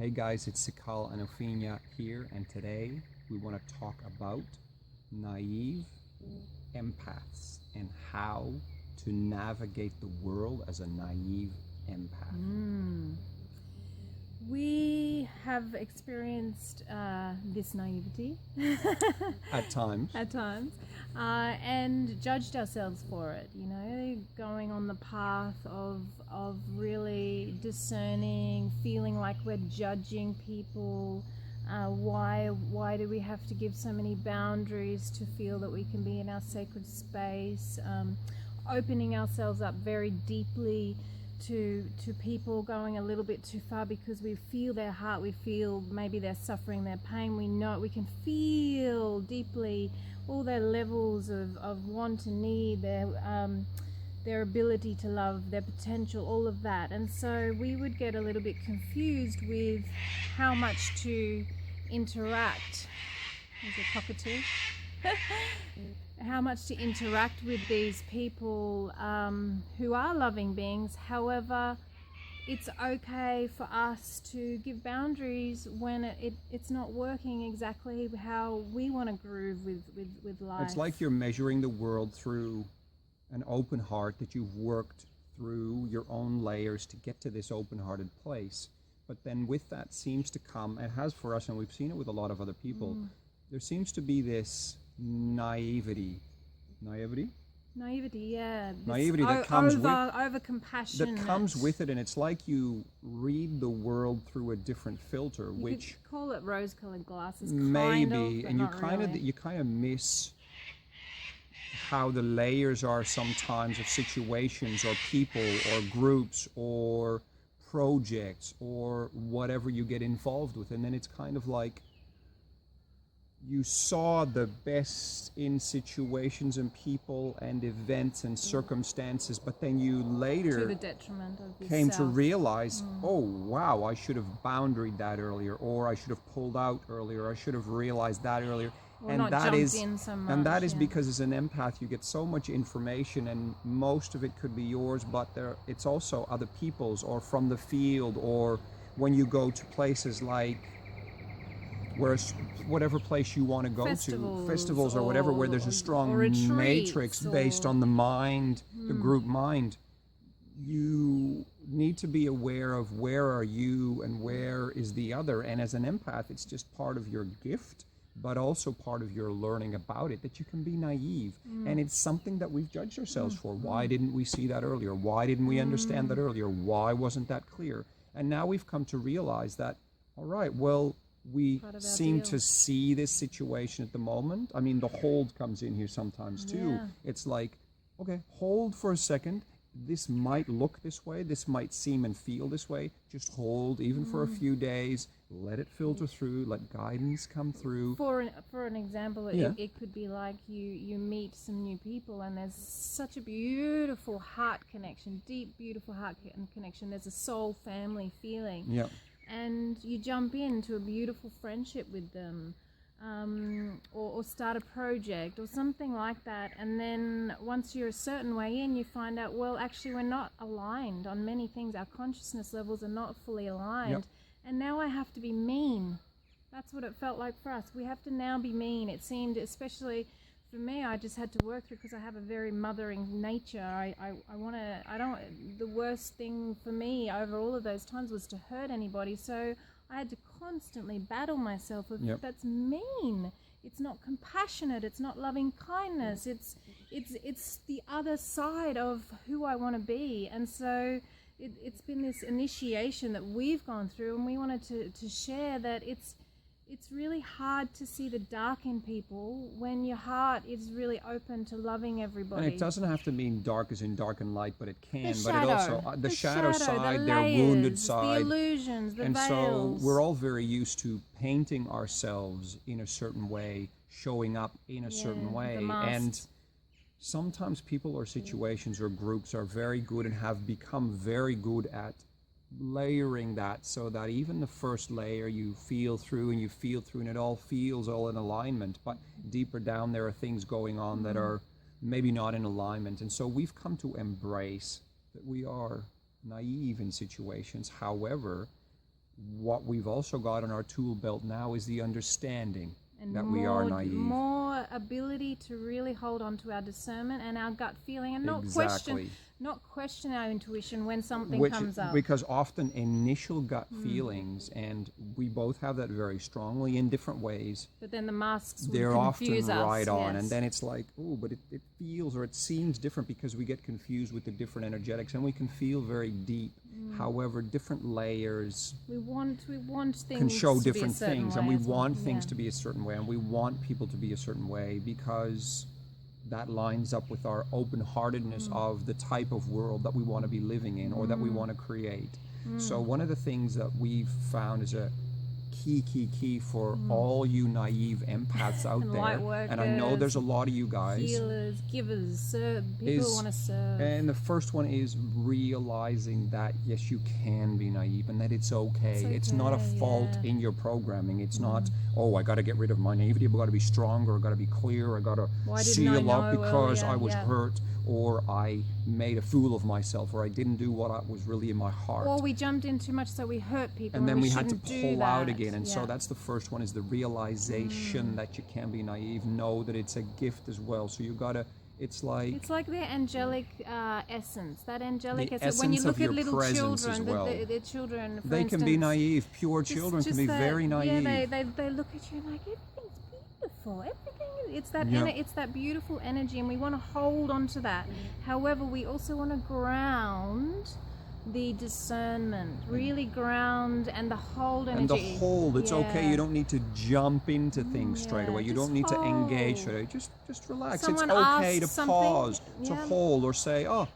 Hey guys, it's Sikaal Opheana here, and today we want to talk about naive empaths and how to navigate the world as a naive empath. We have experienced this naivety At times. And judged ourselves for it, going on the path of really discerning, feeling like we're judging people. Why do we have to give so many boundaries to feel that we can be in our sacred space? Opening ourselves up very deeply to people, going a little bit too far because we feel their heart, we feel maybe they're suffering, their pain, we know it, we can feel deeply all their levels of want and need, their ability to love, their potential, all of that. And so we would get a little bit confused with how much to interact. There's a cockatoo. How much to interact with these people who are loving beings. However, it's okay for us to give boundaries when it's not working exactly how we want to groove with life. It's like you're measuring the world through an open heart that you've worked through your own layers to get to this open-hearted place. But then with that seems to come, it has for us, and we've seen it with a lot of other people, there seems to be this naivety, yeah. Naivety that comes over compassion. That comes with it, and it's like you read the world through a different filter, which you could call it rose-colored glasses, maybe, and you really. kind of miss how the layers are sometimes of situations or people or groups or projects or whatever you get involved with, and then it's kind of like you saw the best in situations and people and events and circumstances, but then you later to the detriment of yourself. Came to realize, oh wow, I should have boundaried that earlier, or I should have pulled out earlier, I should have realized that earlier. Or and not that jumped is in so much, and that is because as an empath you get so much information, and most of it could be yours, but it's also other people's or from the field, or when you go to places like whatever place you want to go to, festivals or whatever, where there's a strong matrix based on the mind, the group mind, you need to be aware of where are you and where is the other. And as an empath, it's just part of your gift, but also part of your learning about it, that you can be naive. And it's something that we've judged ourselves for. Why didn't we see that earlier? Why didn't we understand that earlier? Why wasn't that clear? And now we've come to realize that, all right, well, we seem to see this situation at the moment. I mean, the hold comes in here sometimes too. Yeah. It's like, okay, hold for a second. This might look this way. This might seem and feel this way. Just hold, even for a few days. Let it filter through. Let guidance come through. For an example, it could be like you meet some new people, and there's such a beautiful heart connection, deep, beautiful heart connection. There's a soul family feeling. Yeah. And you jump into a beautiful friendship with them, or start a project or something like that. And then once you're a certain way in, you find out, well, actually we're not aligned on many things. Our consciousness levels are not fully aligned. Yep. And now I have to be mean. That's what it felt like for us. We have to now be mean. It seemed, especially for me, I just had to work through, because I have a very mothering nature. The worst thing for me over all of those times was to hurt anybody. So I had to constantly battle myself with, that's mean. It's not compassionate. It's not loving kindness. It's the other side of who I want to be. And so it's been this initiation that we've gone through, and we wanted to share that it's really hard to see the dark in people when your heart is really open to loving everybody. And it doesn't have to mean dark as in dark and light, but it can. The but shadow. It also the shadow side, the their layers, wounded side, the illusions, the and veils. so we're all very used to painting ourselves in a certain way, showing up in a certain way, and sometimes people or situations or groups are very good and have become very good at layering that, so that even the first layer you feel through and it all feels all in alignment, but deeper down there are things going on that are maybe not in alignment. And so we've come to embrace that we are naive in situations. However, what we've also got in our tool belt now is the understanding and that we are naive. More ability to really hold on to our discernment and our gut feeling, and Exactly. not question our intuition when something comes up. Because often initial gut feelings, and we both have that very strongly in different ways. But then the masks would They're often confuse us. right on, yes. and then it's like, oh, but it feels or it seems different because we get confused with the different energetics, and we can feel very deep. However, different layers we want things can show to be a different certain things, way and we as well. want things Yeah. to be a certain way, and we want people to be a certain way because that lines up with our open-heartedness of the type of world that we want to be living in or that we want to create. So one of the things that we've found is a key for all you naive empaths out And there, light and I know workers, there's a lot of you guys, healers, givers, people who want to serve. and the first one is realizing that yes, you can be naive and that it's okay. It's not a okay, fault yeah. in your programming. It's not, oh, I got to get rid of my naivety, I've got to be stronger, I've got to be clear, I got to Why didn't I seal up know because earlier? I was Yeah. hurt, or I made a fool of myself, or I didn't do what was really in my heart. Or we jumped in too much, so we hurt people, And then we had to shouldn't do pull out that. again, and so Yeah. that's the first one, is the realization that you can be naive. Know that it's a gift as well. So you gotta. It's like their angelic essence. That angelic The essence. When you essence look of at your little presence as children, well. the children, for they can be instance, naive. Pure children can be that, very naive. Yeah, they look at you like everything's beautiful. It's that Yeah. it's that beautiful energy, and we want to hold on to that. However, we also want to ground the discernment, really ground and the hold energy. And the hold, it's okay. You don't need to jump into things straight away. You just don't need to engage hold. straight away. Just relax. Someone it's okay to asks something, pause, to yeah. hold, or say, oh,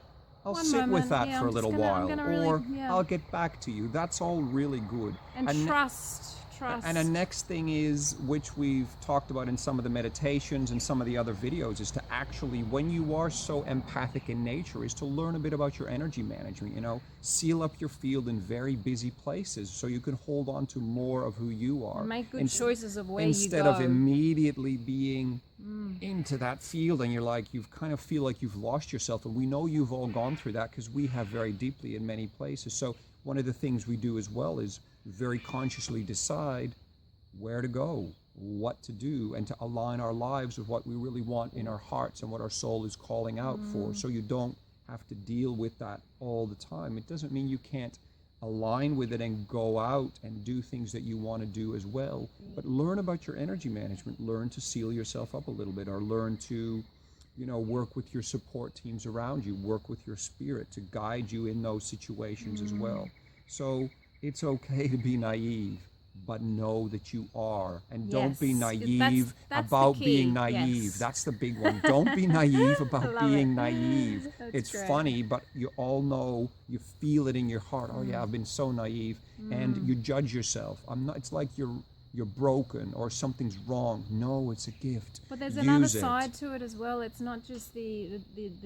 I'll One sit with moment, that yeah, for a I'm little just gonna- I'm while, gonna really- or yeah. I'll get back to you. That's all really good. And trust. And the next thing is, which we've talked about in some of the meditations and some of the other videos, is to actually, when you are so empathic in nature, is to learn a bit about your energy management. Seal up your field in very busy places so you can hold on to more of who you are. Make good choices of where you go. Instead of immediately being into that field, and you kind of feel like you've lost yourself. And we know you've all gone through that because we have very deeply in many places. So one of the things we do as well is very consciously decide where to go, what to do, and to align our lives with what we really want in our hearts and what our soul is calling out for. So you don't have to deal with that all the time. It doesn't mean you can't align with it and go out and do things that you want to do as well. But learn about your energy management. Learn to seal yourself up a little bit, or learn to work with your support teams around you, work with your spirit to guide you in those situations as well. So it's okay to be naive, but know that you are. And don't be Yes, naive that's about the key, being naive. yes. That's the big one. Don't be naive about love being it. naive. That's It's great. funny, but you all know, you feel it in your heart. Oh yeah, I've been so naive. And you judge yourself. It's like you're broken or something's wrong. No, it's a gift. But there's Use another it. side to it as well. It's not just the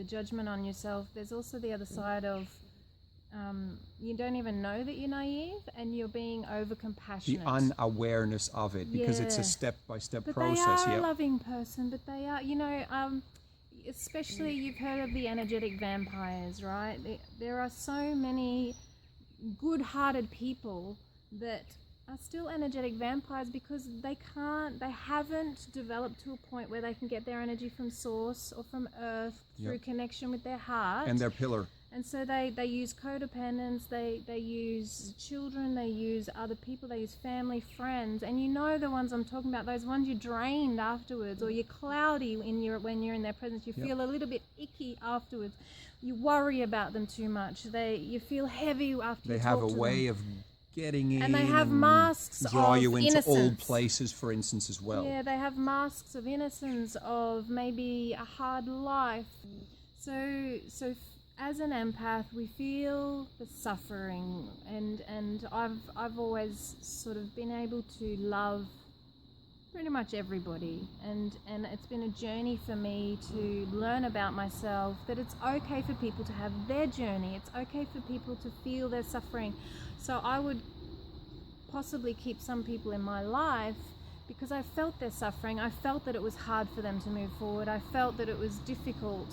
judgment on yourself. There's also the other side of you don't even know that you're naive, and you're being over The compassionate. unawareness of it, because it's a Yeah. step-by-step But process. they are a Yeah. loving person, but they are, especially you've heard of the energetic vampires, right? There are so many good-hearted people that are still energetic vampires because they haven't developed to a point where they can get their energy from source or from earth through connection with their heart. And their pillar. And so they use codependence, they use children, they use other people, they use family, friends, and the ones I'm talking about, those ones you're drained afterwards, or you're cloudy when you're in their presence, you feel a little bit icky afterwards, you worry about them too much, you feel heavy after They you have talk a to way them. of getting in, And they have masks draw of you into old innocence. places, for instance, as well. Yeah, they have masks of innocence, of maybe a hard life. So as an empath, we feel the suffering, and I've always sort of been able to love pretty much everybody, and it's been a journey for me to learn about myself, that it's okay for people to have their journey, it's okay for people to feel their suffering. So I would possibly keep some people in my life because I felt their suffering, I felt that it was hard for them to move forward, I felt that it was difficult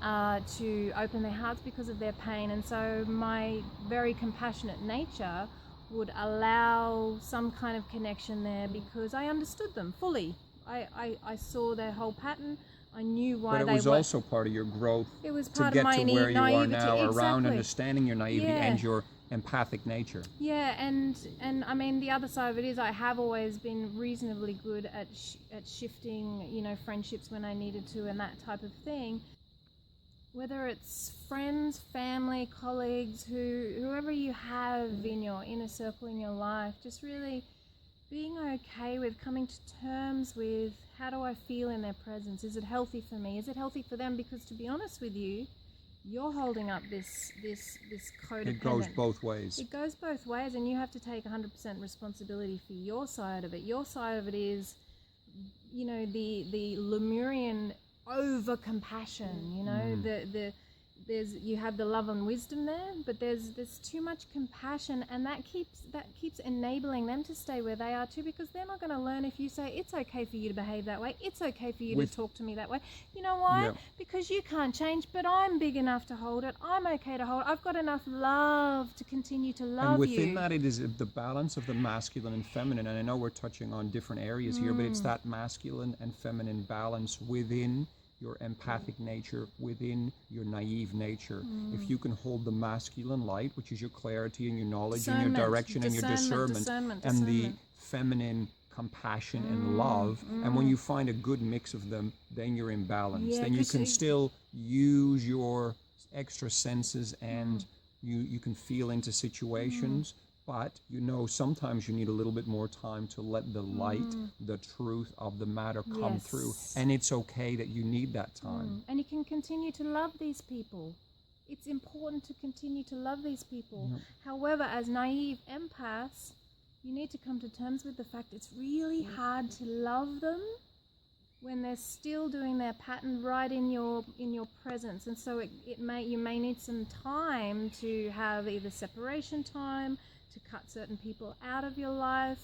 to open their hearts because of their pain, and so my very compassionate nature would allow some kind of connection there because I understood them fully. I saw their whole pattern. I knew why they were. But it was also part of your growth it was to part get of my to where you are now, naivety. around Exactly. understanding your naivety and your empathic nature. Yeah, and I mean the other side of it is I have always been reasonably good at shifting, you know, friendships when I needed to and that type of thing. Whether it's friends, family, colleagues, whoever you have in your inner circle in your life, just really being okay with coming to terms with how do I feel in their presence? Is it healthy for me? Is it healthy for them? Because to be honest with you, you're holding up this codependent. It goes both ways. It goes both ways, and you have to take 100% responsibility for your side of it. Your side of it is, you know, the Lemurian over compassion. You know, you have the love and wisdom there, but there's too much compassion, and that keeps enabling them to stay where they are too, because they're not going to learn if you say it's okay for you to behave that way, it's okay for you to talk to me that way. You know why? Yep. Because you can't change, but I'm big enough to hold it. I'm okay to hold it. I've got enough love to continue to love you. And within that, it is the balance of the masculine and feminine. And I know we're touching on different areas here, but it's that masculine and feminine balance within your empathic nature, within your naive nature. If you can hold the masculine light, which is your clarity and your knowledge and your direction and your discernment, and the feminine compassion and love, and when you find a good mix of them, then you're in balance. Yeah, then you can still use your extra senses and you can feel into situations, but you know sometimes you need a little bit more time to let the light, the truth of the matter come through. And it's okay that you need that time. And you can continue to love these people. It's important to continue to love these people. However, as naive empaths, you need to come to terms with the fact it's really hard to love them when they're still doing their pattern right in your presence. And so you may need some time to have either separation time, to cut certain people out of your life,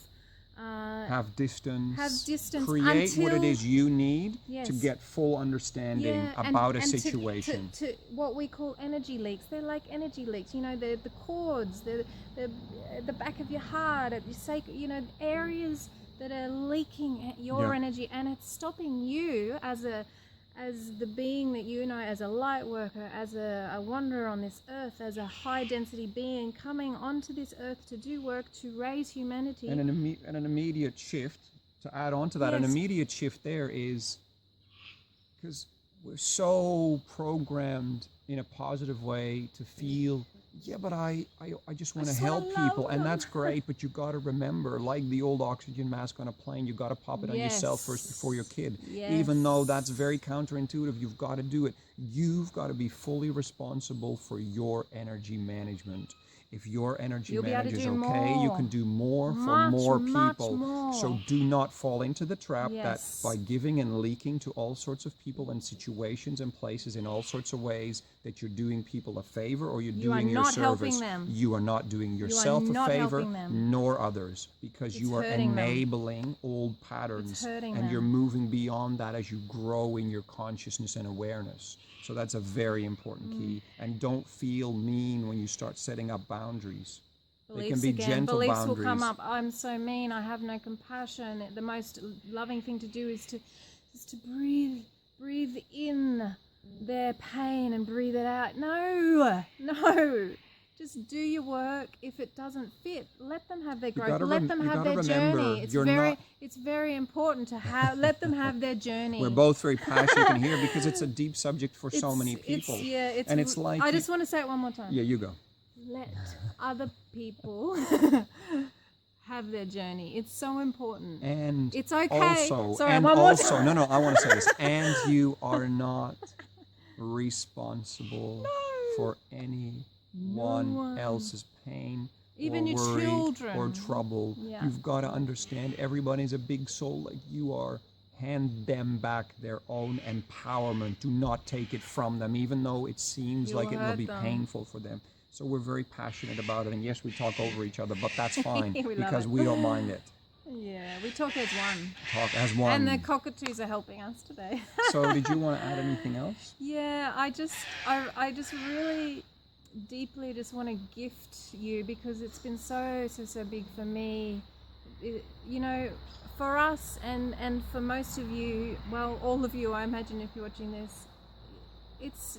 have distance, create what it is you need Yes. to get full understanding about a situation. To what we call energy leaks. They're like energy leaks. You know, the cords, the back of your heart, at your sacred, you know, areas that are leaking your energy, and it's stopping you as the being that you know, as a light worker, as a wanderer on this earth, as a high density being coming onto this earth to do work, to raise humanity. And an immediate shift, to add on to that, an immediate shift there is, because we're so programmed in a positive way to feel, but I just want to help people, and that's great, but you got to remember, like the old oxygen mask on a plane, you got to pop it on yourself first before your kid. Even though that's very counterintuitive, you've got to do it. You've got to be fully responsible for your energy management. If your energy management is okay, you can do more for more people. More. So do not fall into the trap that by giving and leaking to all sorts of people and situations and places in all sorts of ways that you're doing people a favor or you're doing your service. You are not doing yourself a favor, nor others, because you are enabling old patterns, and you're moving beyond that as you grow in your consciousness and awareness. So that's a very important key. And don't feel mean when you start setting up boundaries. They can be gentle beliefs boundaries. Will come up. I'm so mean. I have no compassion. The most loving thing to do is to breathe in their pain and breathe it out. No. Just do your work. If it doesn't fit, let them have their growth. Let them have their journey. It's very important to let them have their journey. We're both very passionate in here because it's a deep subject for so many people. It's like I just want to say it one more time. Yeah, you go. Let other people have their journey. It's so important. And it's okay. Also, Sorry, and one more also, time. no, I want to say this. And you are not responsible for anyone else's pain, even or your worry, children, or trouble. You've got to understand everybody's a big soul like you are. Hand them back their own empowerment. Do not take it from them, even though it seems like it will be painful for them. So we're very passionate about it, and yes, we talk over each other, but that's fine because we don't mind it. Yeah, we talk as one. Talk as one. And the cockatoos are helping us today. So did you want to add anything else? Yeah, I just really, deeply just want to gift you, because it's been so big for me. You know, for us and for most of you, well, all of you, I imagine, if you're watching this, it's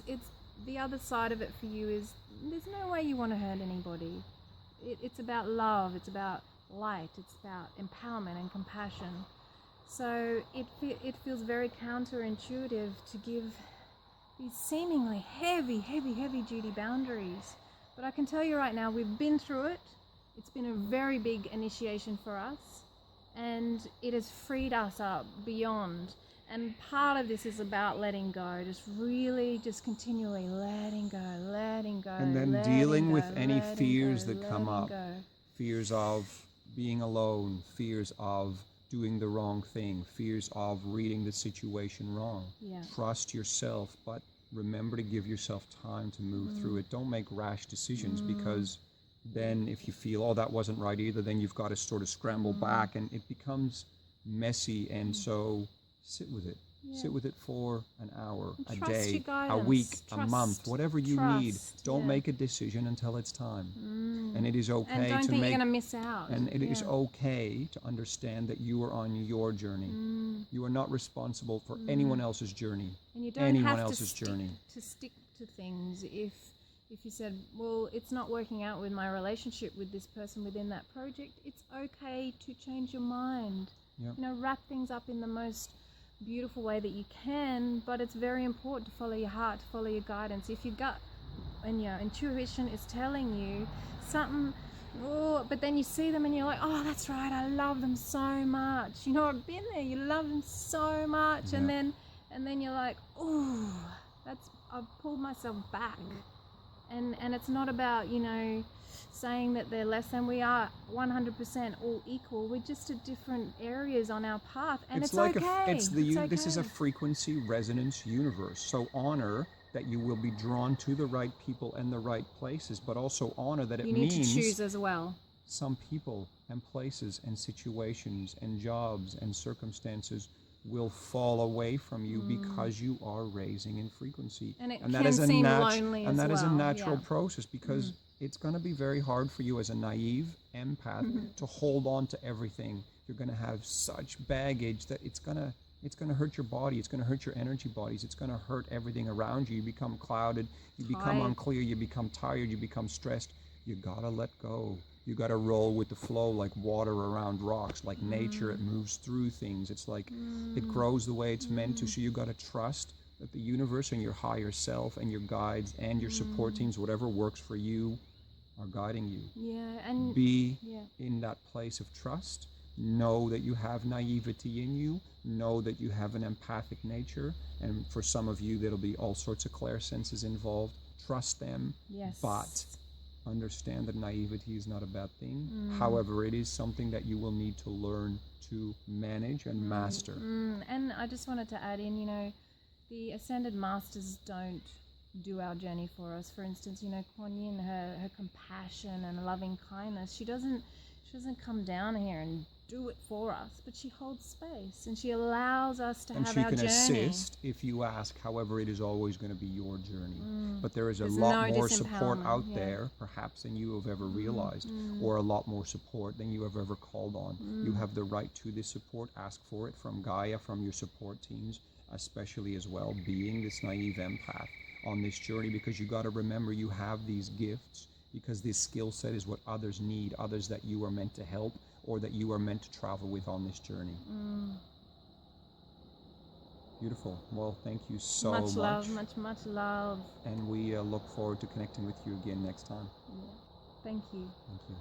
the other side of it for you is there's no way you want to hurt anybody. It's about love, it's about light, it's about empowerment and compassion. So it feels very counterintuitive to give these seemingly heavy duty boundaries. But I can tell you right now, we've been through it. It's been a very big initiation for us, and it has freed us up beyond. And part of this is about letting go, just continually letting go. And then dealing with any fears that come up. Fears of being alone, fears of doing the wrong thing, fears of reading the situation wrong. Yeah. Trust yourself, but remember to give yourself time to move through it. Don't make rash decisions, because then if you feel, oh, that wasn't right either, then you've got to sort of scramble back, and it becomes messy. And so sit with it. Yeah. Sit with it for an hour, a Trust day, your guidance. a week, a month, whatever you need. Don't yeah. make a decision until it's time. And it is okay and don't to think make. you're going to miss out. And it is okay to understand that you are on your journey. You are not responsible for anyone else's journey. And you don't anyone have else's journey. to stick to things. If you said, well, it's not working out with my relationship with this person within that project, it's okay to change your mind. Yep. You know, wrap things up in the most beautiful way that you can, but it's very important to follow your heart, to follow your guidance. If your gut and your intuition is telling you something, but then you see them and you're like, oh, that's right, I love them so much. You know, I've been there, you love them so much. Yeah. And then you're like, oh, I've pulled myself back. And it's not about, you know, saying that they're less than. We are 100% all equal. We're just at different areas on our path, and it's like okay. This is a frequency resonance universe. So honor that you will be drawn to the right people and the right places, but also honor that it means you need to choose as well. Some people and places and situations and jobs and circumstances will fall away from you because you are raising in frequency. And that is seem lonely and as that is a well. natural process, because it's going to be very hard for you as a naive empath to hold on to everything. You're going to have such baggage that it's going to hurt your body. It's going to hurt your energy bodies. It's going to hurt everything around you. You become clouded. You become unclear. You become tired. You become stressed. You got to let go. You got to roll with the flow like water around rocks, like nature. It moves through things. It's like it grows the way it's meant to. So you got to trust that the universe and your higher self and your guides and your support teams, whatever works for you, are guiding you. Yeah, and be in that place of trust. Know that you have naivety in you. Know that you have an empathic nature. And for some of you, there'll be all sorts of clairsenses involved. Trust them. Yes. But understand that naivety is not a bad thing. However, it is something that you will need to learn to manage and master. And I just wanted to add in, you know, the Ascended Masters don't do our journey for us. For instance, you know, Kuan Yin, her compassion and loving kindness, she doesn't come down here and do it for us, but she holds space and she allows us to have our journey. And she can assist if you ask. However, it is always going to be your journey. But there's a lot more support out there, perhaps, than you have ever realized, or a lot more support than you have ever called on. You have the right to this support. Ask for it from Gaia, from your support teams, especially as well, being this naive empath on this journey, because you got to remember you have these gifts, because this skill set is what others need, others that you are meant to help or that you are meant to travel with on this journey. Beautiful. Well, thank you so much. Much love, much love. And we look forward to connecting with you again next time. Yeah. Thank you. Thank you.